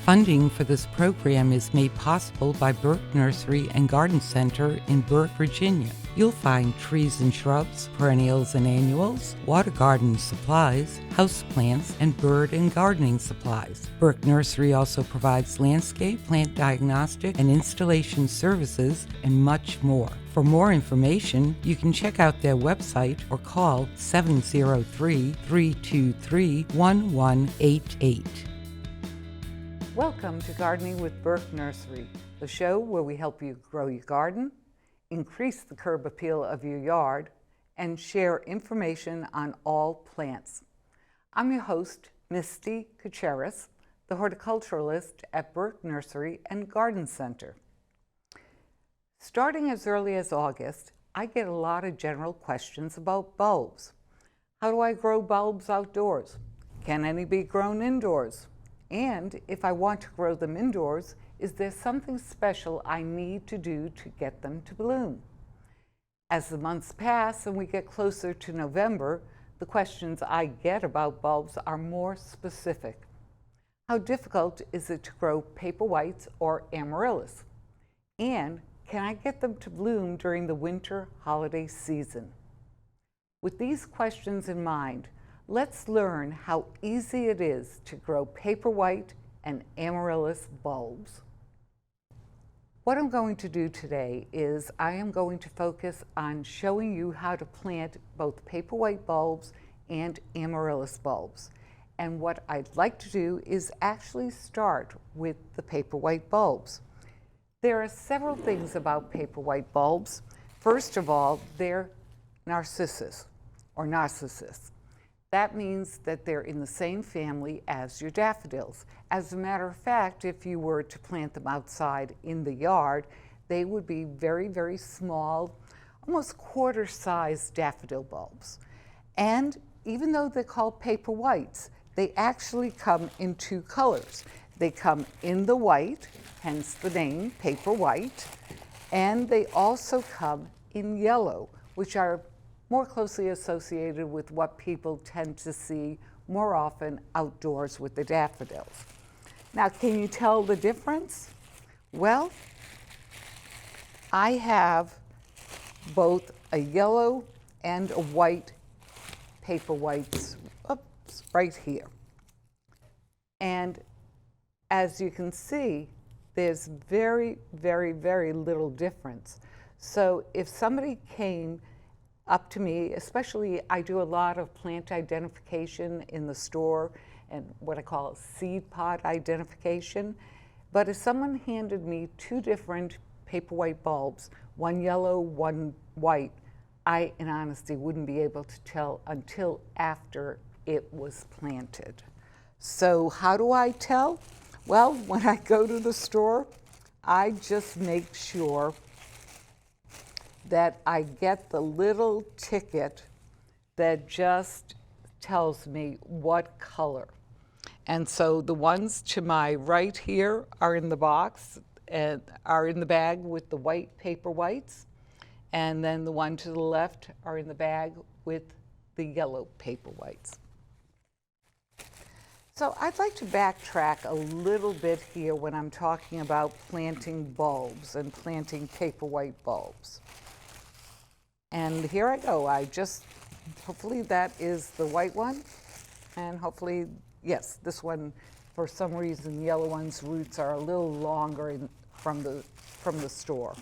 Funding for this program is made possible by Burke Nursery and Garden Center in Burke, Virginia. You'll find trees and shrubs, perennials and annuals, water garden supplies, houseplants, and bird and gardening supplies. Burke Nursery also provides landscape, plant diagnostic, and installation services, and much more. For more information, you can check out their website or call 703-323-1188. Welcome to Gardening with Burke Nursery, the show where we help you grow your garden, increase the curb appeal of your yard, and share information on all plants. I'm your host, Misty Kucheris, the horticulturalist at Burke Nursery and Garden Center. Starting as early as August, I get a lot of general questions about bulbs. How do I grow bulbs outdoors? Can any be grown indoors? And if I want to grow them indoors, is there something special I need to do to get them to bloom? As the months pass and we get closer to November, the questions I get about bulbs are more specific. How difficult is it to grow paperwhites or amaryllis? And can I get them to bloom during the winter holiday season? With these questions in mind, let's learn how easy it is to grow paperwhite and amaryllis bulbs. What I'm going to do today is I am going to focus on showing you how to plant both paperwhite bulbs and amaryllis bulbs. And what I'd like to do is actually start with the paperwhite bulbs. There are several things about paperwhite bulbs. First of all, they're narcissus. That means that they're in the same family as your daffodils. As a matter of fact, if you were to plant them outside in the yard, they would be very, very small, almost quarter-sized daffodil bulbs. And even though they're called paperwhites, they actually come in two colors. They come in the white, hence the name paperwhite, and they also come in yellow, which are more closely associated with what people tend to see more often outdoors with the daffodils. Now, can you tell the difference? Well, I have both a yellow and a white paperwhites right here. And as you can see, there's very, very, very little difference. So if somebody came up to me, especially I do a lot of plant identification in the store and what I call seed pod identification. But if someone handed me two different paperwhite bulbs, one yellow, one white, I, in honesty, wouldn't be able to tell until after it was planted. So how do I tell? Well, when I go to the store, I just make sure that I get the little ticket that just tells me what color. And so the ones to my right here are in the box and are in the bag with the white paperwhites. And then the one to the left are in the bag with the yellow paperwhites. So I'd like to backtrack a little bit here when I'm talking about planting bulbs and planting paperwhite bulbs. And here I go. Hopefully that is the white one. And hopefully, yes, this one, for some reason, the yellow one's roots are a little longer from the store.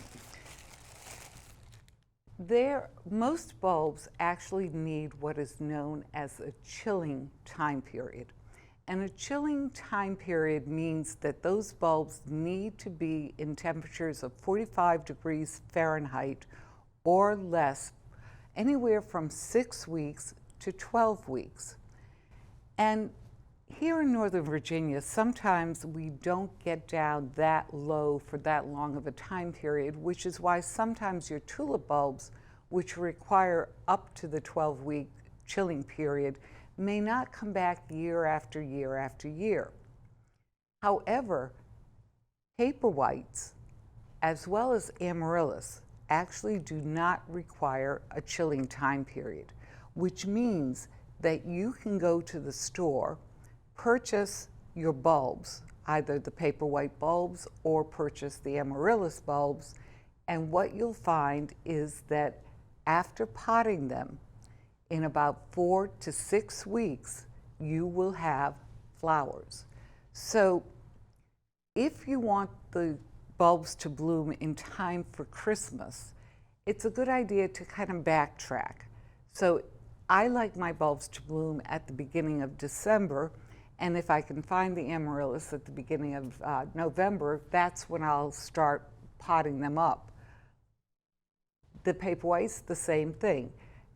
Most bulbs actually need what is known as a chilling time period. And a chilling time period means that those bulbs need to be in temperatures of 45 degrees Fahrenheit or less, anywhere from 6 weeks to 12 weeks. And here in Northern Virginia, sometimes we don't get down that low for that long of a time period, which is why sometimes your tulip bulbs, which require up to the 12-week chilling period, may not come back year after year after year. However, paperwhites, as well as amaryllis, actually do not require a chilling time period, which means that you can go to the store, purchase your bulbs either the Paperwhite bulbs or purchase the Amaryllis bulbs. And what you'll find is that after potting them, in about 4 to 6 weeks, you will have flowers. So if you want the bulbs to bloom in time for Christmas, it's a good idea to kind of backtrack. So I like my bulbs to bloom at the beginning of December, and if I can find the Amaryllis at the beginning of November, that's when I'll start potting them up. The Paperwhites, the same thing,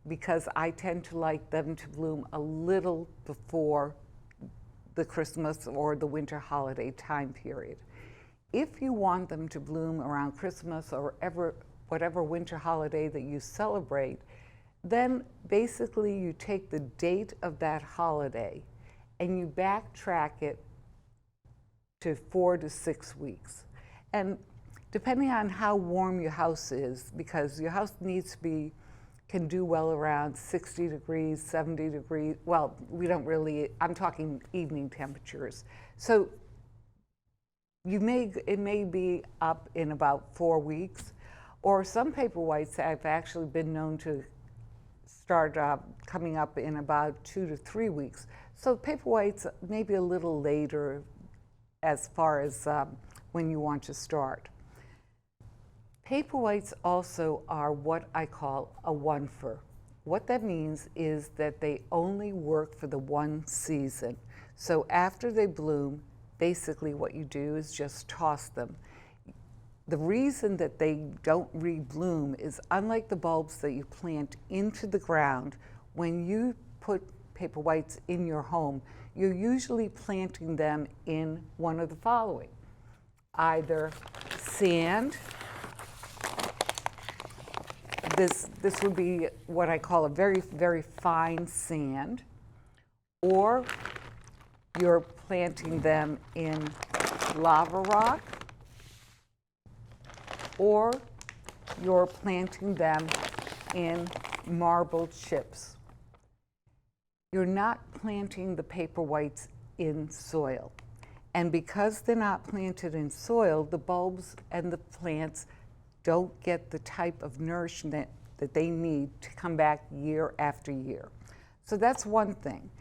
because I tend to like them to bloom a little before the Christmas or the winter holiday time period. If you want them to bloom around Christmas or whatever winter holiday that you celebrate, then basically you take the date of that holiday and you backtrack it to 4 to 6 weeks. And depending on how warm your house is, because your house can do well around 60 degrees, 70 degrees. Well, I'm talking evening temperatures. So it may be up in about 4 weeks, or some Paperwhites have actually been known to start coming up in about 2 to 3 weeks. So Paperwhites maybe a little later as far as when you want to start. Paperwhites also are what I call a one-fer. What that means is that they only work for the one season. So after they bloom, basically what you do is just toss them. The reason that they don't rebloom is, unlike the bulbs that you plant into the ground, when you put Paperwhites in your home, you're usually planting them in one of the following: either sand. This would be what I call a very, very fine sand, or you're planting them in lava rock, or you're planting them in marble chips. You're not planting the Paperwhites in soil. And because they're not planted in soil, the bulbs and the plants don't get the type of nourishment that they need to come back year after year. So that's one thing.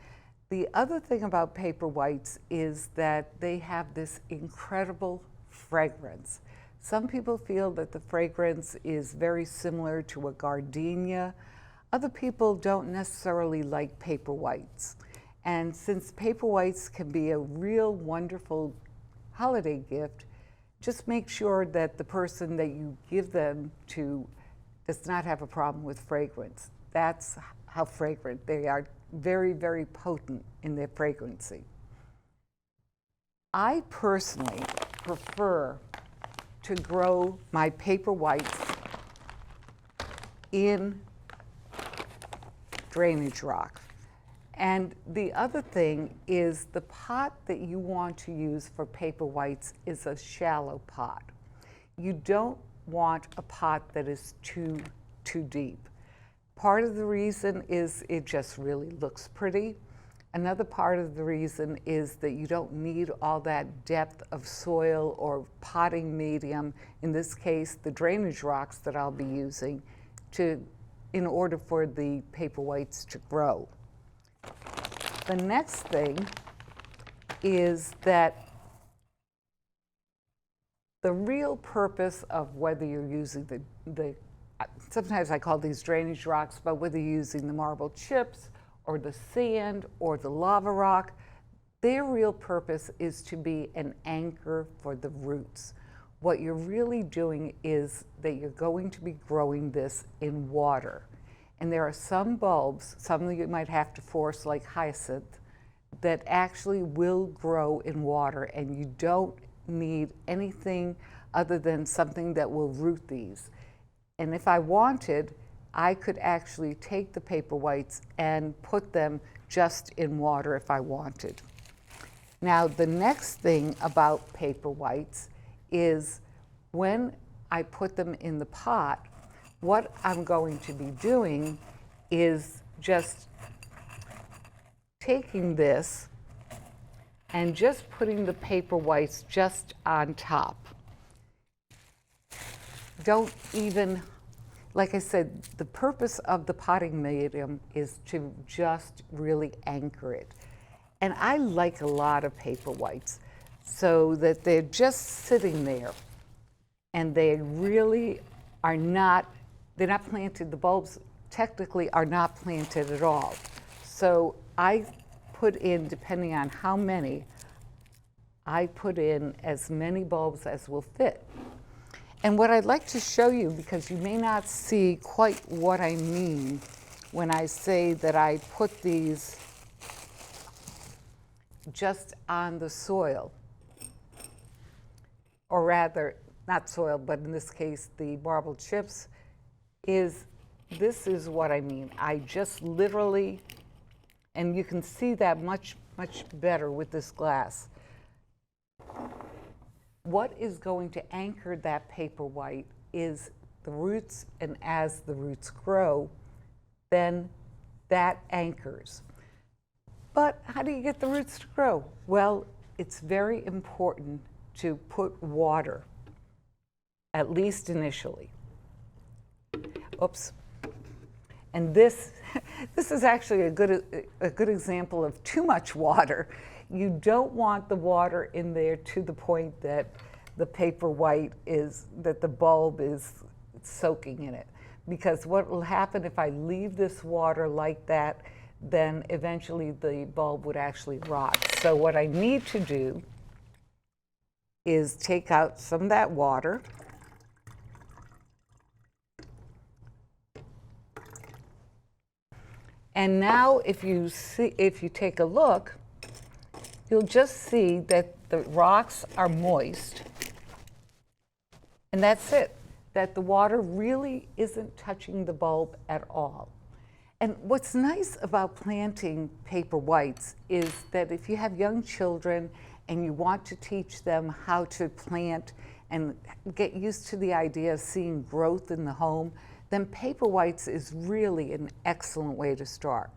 The other thing about Paperwhites is that they have this incredible fragrance. Some people feel that the fragrance is very similar to a gardenia. Other people don't necessarily like Paperwhites. And since Paperwhites can be a real wonderful holiday gift, just make sure that the person that you give them to does not have a problem with fragrance. That's how fragrant they are. Very, very potent in their fragrancy. I personally prefer to grow my Paperwhites in drainage rock. And the other thing is, the pot that you want to use for Paperwhites is a shallow pot. You don't want a pot that is too deep. Part of the reason is it just really looks pretty. Another part of the reason is that you don't need all that depth of soil or potting medium, in this case the drainage rocks that I'll be using, in order for the Paperwhites to grow. The next thing is that the real purpose of whether you're using sometimes I call these drainage rocks, but whether you're using the marble chips or the sand or the lava rock, their real purpose is to be an anchor for the roots. What you're really doing is that you're going to be growing this in water. And there are some bulbs, some that you might have to force, like hyacinth, that actually will grow in water, and you don't need anything other than something that will root these. And if I wanted, I could actually take the Paperwhites and put them just in water if I wanted. Now, the next thing about Paperwhites is, when I put them in the pot, what I'm going to be doing is just taking this and just putting the paper whites just on top. Don't even, like I said, the purpose of the potting medium is to just really anchor it. And I like a lot of paper whites so that they're just sitting there and they really are not, they're not planted, the bulbs technically are not planted at all. So I put in, depending on how many, I put in as many bulbs as will fit. And what I'd like to show you, because you may not see quite what I mean when I say that I put these just on the soil, or rather, not soil, but in this case, the marble chips, this is what I mean. I just literally, and you can see that much better with this glass. What is going to anchor that paper white is the roots, and as the roots grow, then that anchors. But how do you get the roots to grow? Well, it's very important to put water, at least initially. Oops. And this is actually a good example of too much water. You don't want the water in there to the point that the paper white is, that the bulb is soaking in it. Because what will happen if I leave this water like that, then eventually the bulb would actually rot. So what I need to do is take out some of that water. And now if you take a look, you'll just see that the rocks are moist. And that's it, that the water really isn't touching the bulb at all. And what's nice about planting paper whites is that if you have young children and you want to teach them how to plant and get used to the idea of seeing growth in the home, then paper whites is really an excellent way to start.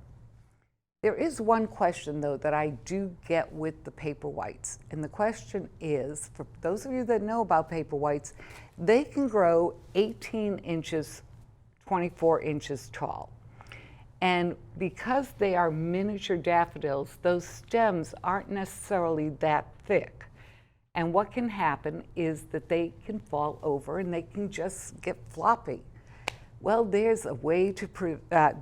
There is one question, though, that I do get with the paper whites. And the question is, for those of you that know about paper whites, they can grow 18 inches, 24 inches tall. And because they are miniature daffodils, those stems aren't necessarily that thick. And what can happen is that they can fall over and they can just get floppy. Well, there's a way to prevent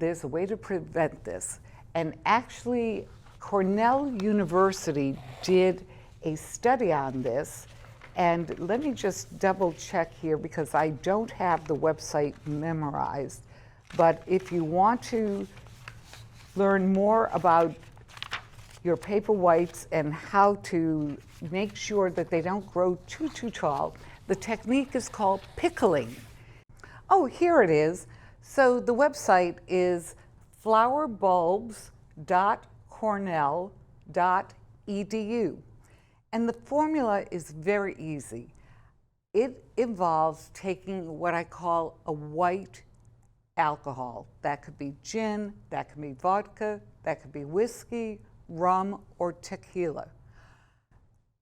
this. And actually, Cornell University did a study on this. And let me just double check here because I don't have the website memorized. But if you want to learn more about your paper whites and how to make sure that they don't grow too tall, the technique is called pickling. Oh, here it is. So the website is flowerbulbs.cornell.edu. And the formula is very easy. It involves taking what I call a white alcohol. That could be gin, that could be vodka, that could be whiskey, rum, or tequila.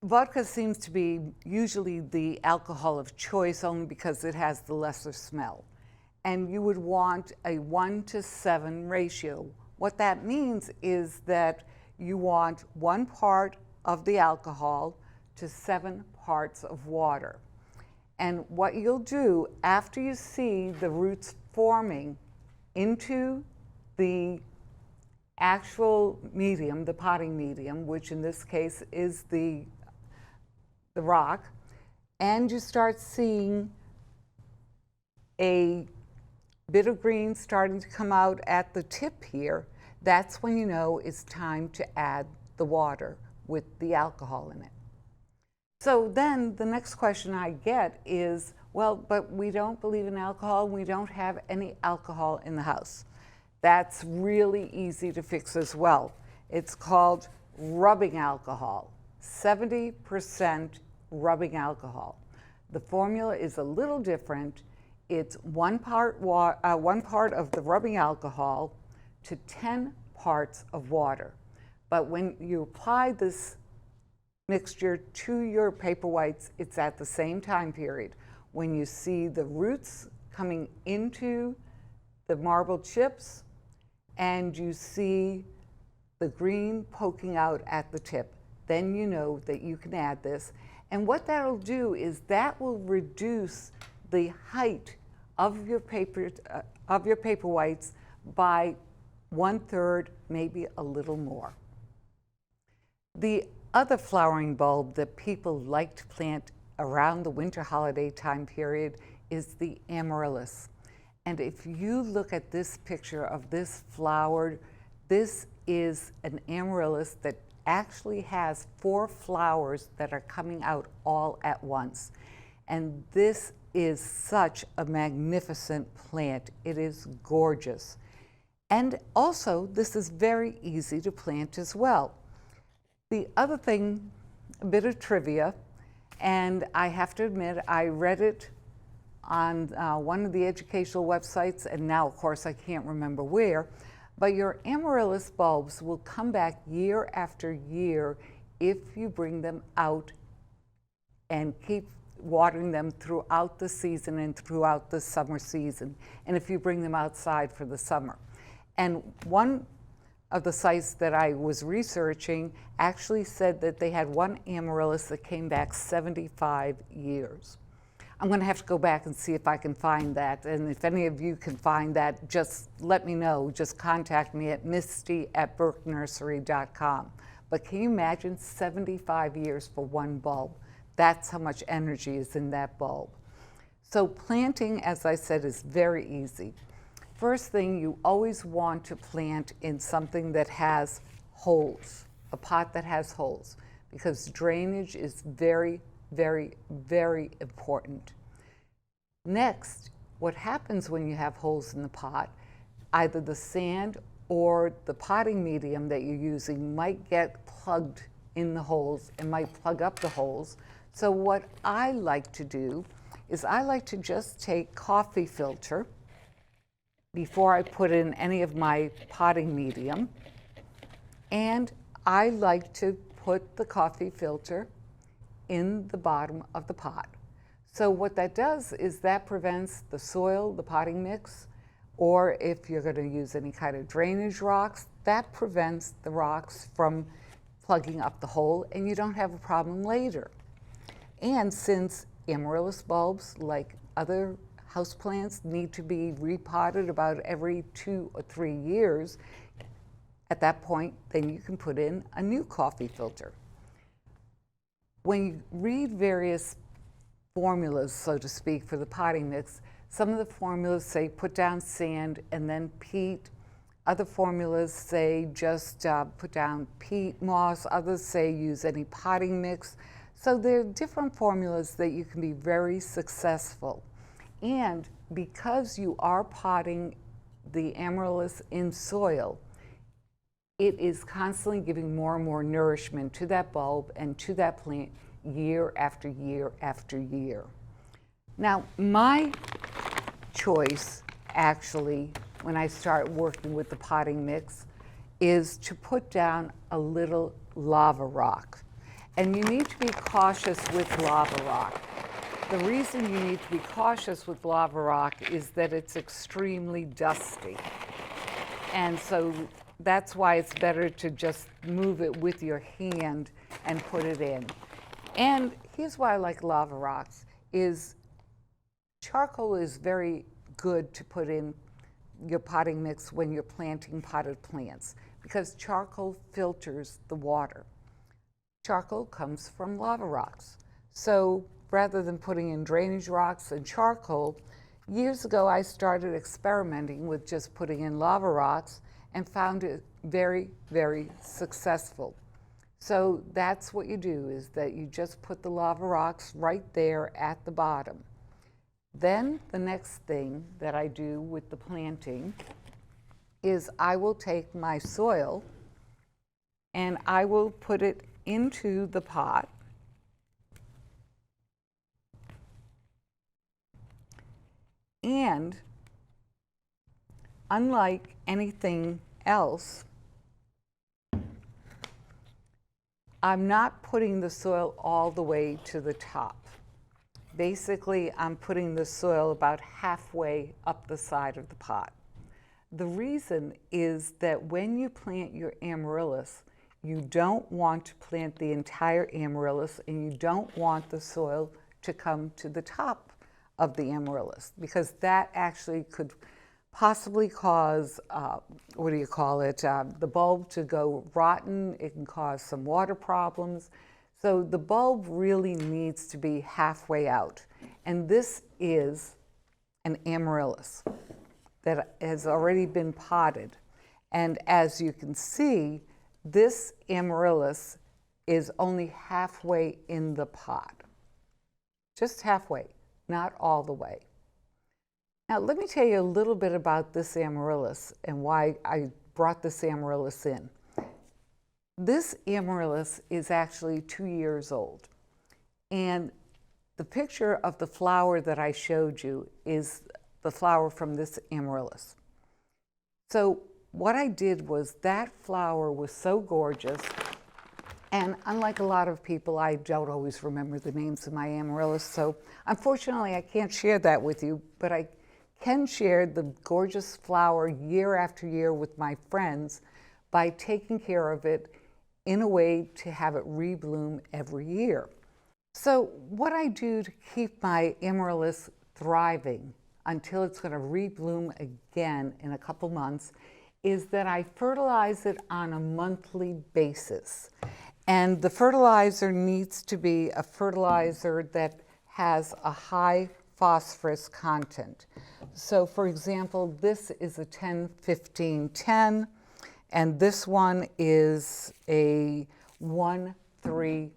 Vodka seems to be usually the alcohol of choice only because it has the lesser smell. And you would want a 1-to-7 ratio. What that means is that you want 1 part of the alcohol to 7 parts of water. And what you'll do after you see the roots forming into the actual medium, the potting medium, which in this case is the rock, and you start seeing a bit of green starting to come out at the tip here, that's when you know it's time to add the water with the alcohol in it. So then the next question I get is, well, but we don't believe in alcohol, we don't have any alcohol in the house. That's really easy to fix as well. It's called rubbing alcohol, 70% rubbing alcohol. The formula is a little different. It's 1 part of the rubbing alcohol to 10 parts of water. But when you apply this mixture to your paper whites, it's at the same time period. When you see the roots coming into the marbled chips and you see the green poking out at the tip, then you know that you can add this. And what that'll do is that will reduce the height of your paper whites by 1/3, maybe a little more. The other flowering bulb that people like to plant around the winter holiday time period is the amaryllis. And if you look at this picture of this flowered, this is an amaryllis that actually has 4 flowers that are coming out all at once. And this is such a magnificent plant. It is gorgeous. And also, this is very easy to plant as well. The other thing, a bit of trivia, and I have to admit, I read it on one of the educational websites, and now, of course, I can't remember where, but your amaryllis bulbs will come back year after year if you bring them out and keep watering them throughout the season and throughout the summer season, and if you bring them outside for the summer. And one of the sites that I was researching actually said that they had one amaryllis that came back 75 years. I'm going to have to go back and see if I can find that, and if any of you can find that, just let me know. Just contact me at misty@burkenursery.com. But can you imagine 75 years for one bulb? That's how much energy is in that bulb. So planting, as I said, is very easy. First thing, you always want to plant in something that has holes, a pot that has holes, because drainage is very, very, very important. Next, what happens when you have holes in the pot, either the sand or the potting medium that you're using might get plugged in the holes and might plug up the holes. So what I like to do is I like to just take coffee filter before I put in any of my potting medium, and I like to put the coffee filter in the bottom of the pot. So what that does is that prevents the soil, the potting mix, or if you're going to use any kind of drainage rocks, that prevents the rocks from plugging up the hole, and you don't have a problem later. And since amaryllis bulbs, like other houseplants, need to be repotted about every 2 or 3 years, at that point, then you can put in a new coffee filter. When you read various formulas, so to speak, for the potting mix, some of the formulas say put down sand and then peat. Other formulas say just put down peat moss. Others say use any potting mix. So there are different formulas that you can be very successful. And because you are potting the amaryllis in soil, it is constantly giving more and more nourishment to that bulb and to that plant year after year after year. Now, my choice, actually, when I start working with the potting mix, is to put down a little lava rock. And you need to be cautious with lava rock. The reason you need to be cautious with lava rock is that it's extremely dusty. And so that's why it's better to just move it with your hand and put it in. And here's why I like lava rocks, is charcoal is very good to put in your potting mix when you're planting potted plants, because charcoal filters the water. Charcoal comes from lava rocks. So rather than putting in drainage rocks and charcoal, years ago I started experimenting with just putting in lava rocks and found it very, very successful. So that's what you do, is that you just put the lava rocks right there at the bottom. Then the next thing that I do with the planting is I will take my soil and I will put it into the pot. And unlike anything else, I'm not putting the soil all the way to the top. Basically, I'm putting the soil about halfway up the side of the pot. The reason is that when you plant your amaryllis, you don't want to plant the entire amaryllis, and you don't want the soil to come to the top of the amaryllis, because that actually could possibly cause, the bulb to go rotten. It can cause some water problems. So the bulb really needs to be halfway out. And this is an amaryllis that has already been potted. And as you can see, this amaryllis is only halfway in the pot. Just halfway, not all the way. Now let me tell you a little bit about this amaryllis and why I brought this amaryllis in. This amaryllis is actually 2 years old. And the picture of the flower that I showed you is the flower from this amaryllis. So what I did was, that flower was so gorgeous, and unlike a lot of people, I don't always remember the names of my amaryllis, so unfortunately I can't share that with you, but I can share the gorgeous flower year after year with my friends by taking care of it in a way to have it rebloom every year. So what I do to keep my amaryllis thriving until it's going to rebloom again in a couple months is that I fertilize it on a monthly basis. And the fertilizer needs to be a fertilizer that has a high phosphorus content. So for example, this is a 10-15-10, and this one is a 1-3-1.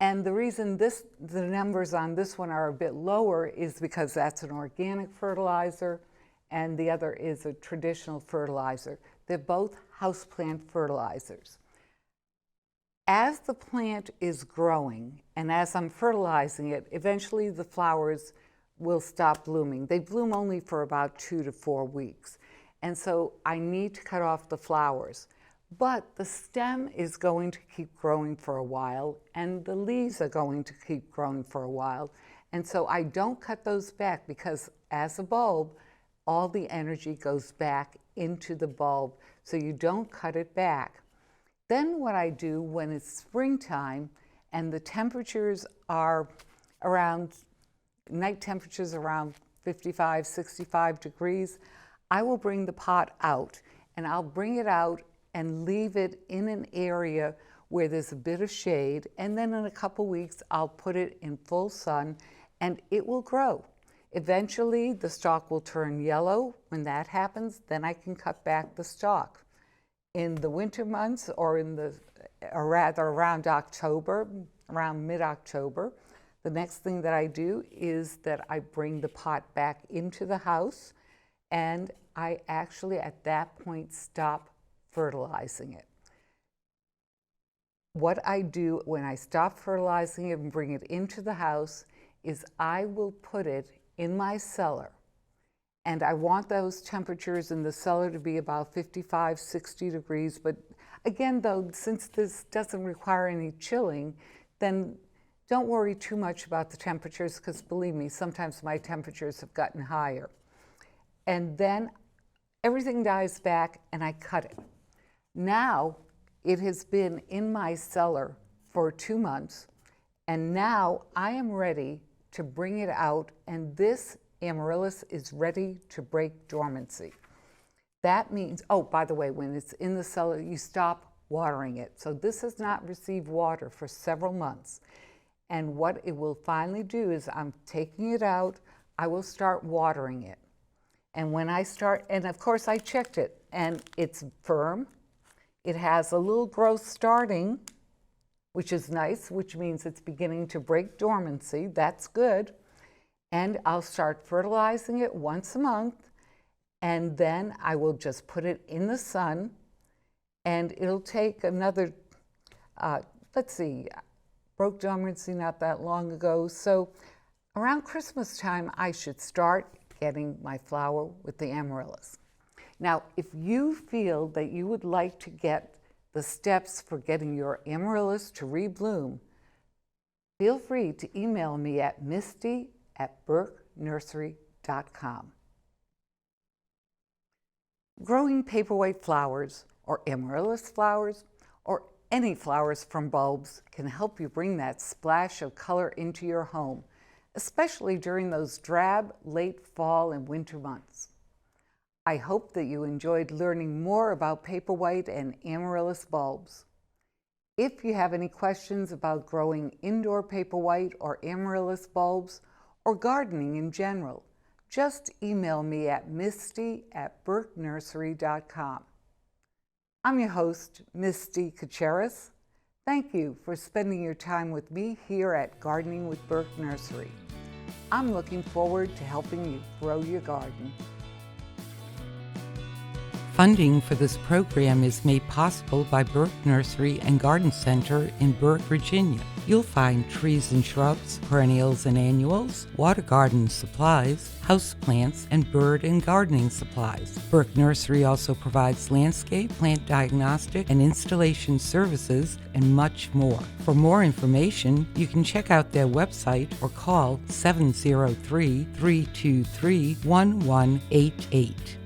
And the reason the numbers on this one are a bit lower is because that's an organic fertilizer, and the other is a traditional fertilizer. They're both houseplant fertilizers. As the plant is growing and as I'm fertilizing it, eventually the flowers will stop blooming. They bloom only for about 2 to 4 weeks. And so I need to cut off the flowers. But the stem is going to keep growing for a while, and the leaves are going to keep growing for a while. And so I don't cut those back, because as a bulb, all the energy goes back into the bulb, so you don't cut it back. Then what I do when it's springtime and the temperatures are around, night temperatures around 55, 65 degrees, I will bring the pot out, and I'll bring it out and leave it in an area where there's a bit of shade, and then in a couple weeks I'll put it in full sun and it will grow. Eventually the stalk will turn yellow. When that happens, then I can cut back the stalk. In the winter months, or rather around October, around mid-October, the next thing that I do is that I bring the pot back into the house, and I actually at that point stop fertilizing it. What I do when I stop fertilizing it and bring it into the house is I will put it in my cellar. And I want those temperatures in the cellar to be about 55, 60 degrees. But again, though, since this doesn't require any chilling, then don't worry too much about the temperatures, because believe me, sometimes my temperatures have gotten higher. And then everything dies back and I cut it. Now it has been in my cellar for 2 months, and now I am ready to bring it out, and this amaryllis is ready to break dormancy. That means, oh, by the way, when it's in the cellar, you stop watering it. So this has not received water for several months. And what it will finally do is, I'm taking it out, I will start watering it. And when I start, and of course I checked it, and it's firm. It has a little growth starting, which is nice, which means it's beginning to break dormancy. That's good. And I'll start fertilizing it once a month, and then I will just put it in the sun, and it'll take another, let's see, broke dormancy not that long ago. So around Christmas time, I should start getting my flower with the amaryllis. Now, if you feel that you would like to get the steps for getting your amaryllis to rebloom, feel free to email me at misty@burkenursery.com. Growing paperwhite flowers, or amaryllis flowers, or any flowers from bulbs can help you bring that splash of color into your home, especially during those drab, late fall and winter months. I hope that you enjoyed learning more about paperwhite and amaryllis bulbs. If you have any questions about growing indoor paperwhite or amaryllis bulbs, or gardening in general, just email me at misty@burkenursery.com. I'm your host, Misty Kacharis. Thank you for spending your time with me here at Gardening with Burke Nursery. I'm looking forward to helping you grow your garden. Funding for this program is made possible by Burke Nursery and Garden Center in Burke, Virginia. You'll find trees and shrubs, perennials and annuals, water garden supplies, houseplants, and bird and gardening supplies. Burke Nursery also provides landscape, plant diagnostic, and installation services, and much more. For more information, you can check out their website or call 703-323-1188.